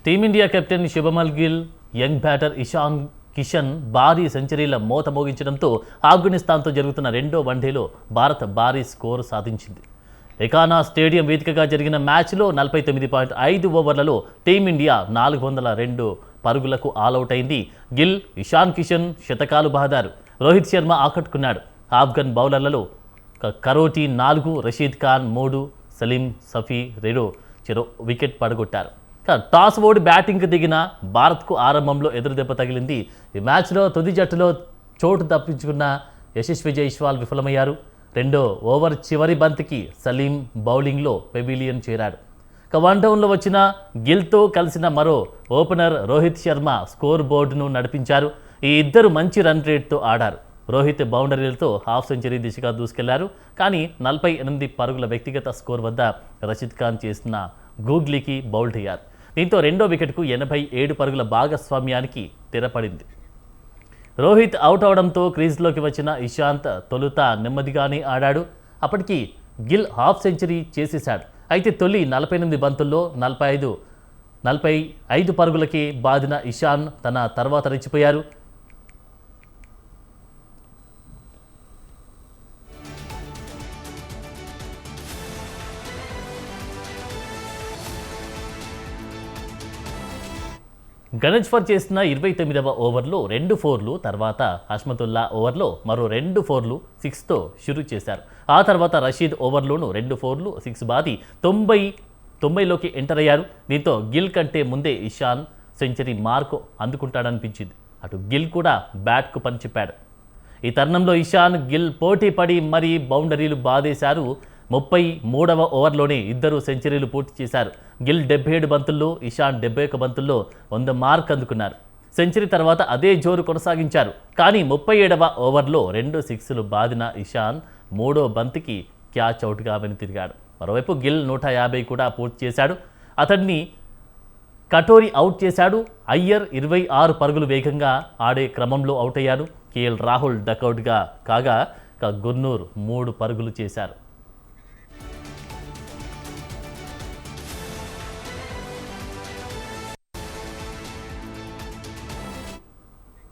Team India captain Shubman Gill, young batter Ishan Kishan భారీ సెంచరీల మోత మోగించడంతో ఆఫ్ఘనిస్తాన్తో జరుగుతున్న రెండో వన్డేలో భారత్ భారీ స్కోరు సాధించింది. ఎకానా స్టేడియం వేదికగా జరిగిన మ్యాచ్లో 49.5 ఓవర్లలో టీమిండియా 402 పరుగులకు ఆలౌట్ అయింది. గిల్, ఇషాన్ కిషన్ శతకాలు బాదారు. రోహిత్ శర్మ ఆకట్టుకున్నాడు. ఆఫ్ఘన్ బౌలర్లలో కరోటి 4, రషీద్ ఖాన్ 3, సలీం సఫీ 2 చెరో వికెట్ పడగొట్టారు. టాస్ ఓడి బ్యాటింగ్కి దిగిన భారత్కు ఆరంభంలో ఎదురుదెబ్బ తగిలింది. ఈ మ్యాచ్లో తుది జట్టులో చోటు తప్పించుకున్న యశస్వి జైస్వాల్ విఫలమయ్యారు. రెండో ఓవర్ చివరి బంతికి సలీం బౌలింగ్లో పెవిలియన్ చేరాడు. వన్ డౌన్లో వచ్చిన గిల్తో కలిసిన మరో ఓపెనర్ రోహిత్ శర్మ స్కోర్ బోర్డును నడిపించారు. ఈ ఇద్దరు మంచి రన్ రేట్తో ఆడారు. రోహిత్ బౌండరీలతో హాఫ్ సెంచరీ దిశగా దూసుకెళ్లారు. కానీ 48 పరుగుల వ్యక్తిగత స్కోర్ వద్ద రషీద్ ఖాన్ చేసిన గూగ్లీకి బౌల్డ్ అయ్యారు. దీంతో రెండో వికెట్కు 87 పరుగుల భాగస్వామ్యానికి తెరపడింది. రోహిత్ అవుట్ అవడంతో క్రీజ్లోకి వచ్చిన ఇషాంత్ తొలుత నెమ్మదిగానే ఆడాడు. అప్పటికి గిల్ హాఫ్ సెంచరీ చేసేశాడు. అయితే తొలి 48 బంతుల్లో 45 పరుగులకి బాదిన ఇషాన్ తన తర్వాత రెచ్చిపోయారు. గణేష్వర్ చేసిన 29వ ఓవర్లో 2 4లు, తర్వాత హష్మతుల్లా ఓవర్లో మరో 2 4లు 6తో షురూ చేశారు. ఆ తర్వాత రషీద్ ఓవర్లోనూ 2 4లు 6 బాది 90లోకి ఎంటర్ అయ్యారు. దీంతో గిల్ కంటే ముందే ఇషాన్ సెంచరీ మార్కు అందుకుంటాడనిపించింది. అటు గిల్ కూడా బ్యాట్కు పని చెప్పాడు. ఈ తరుణంలో ఇషాన్, గిల్ పోటీ పడి మరీ బౌండరీలు బాదేశారు. 33వ ఓవర్లోనే ఇద్దరు సెంచరీలు పూర్తి చేశారు. గిల్ 77 బంతుల్లో, ఇషాన్ 71 బంతుల్లో 100 మార్క్ అందుకున్నారు. సెంచరీ తర్వాత అదే జోరు కొనసాగించారు. కానీ 37వ ఓవర్లో 2 సిక్స్లు బాదిన ఇషాన్ మూడో బంతికి క్యాచ్ అవుట్గా వెనుతిరిగాడు. మరోవైపు గిల్ 150 కూడా పూర్తి చేశాడు. అతన్ని కటోరి అవుట్ చేశాడు. అయ్యర్ 26 పరుగులు వేగంగా ఆడే క్రమంలో అవుట్ అయ్యారు. కేఎల్ రాహుల్ డకౌట్గా కాగా గుర్నూర్ 3 పరుగులు చేశారు.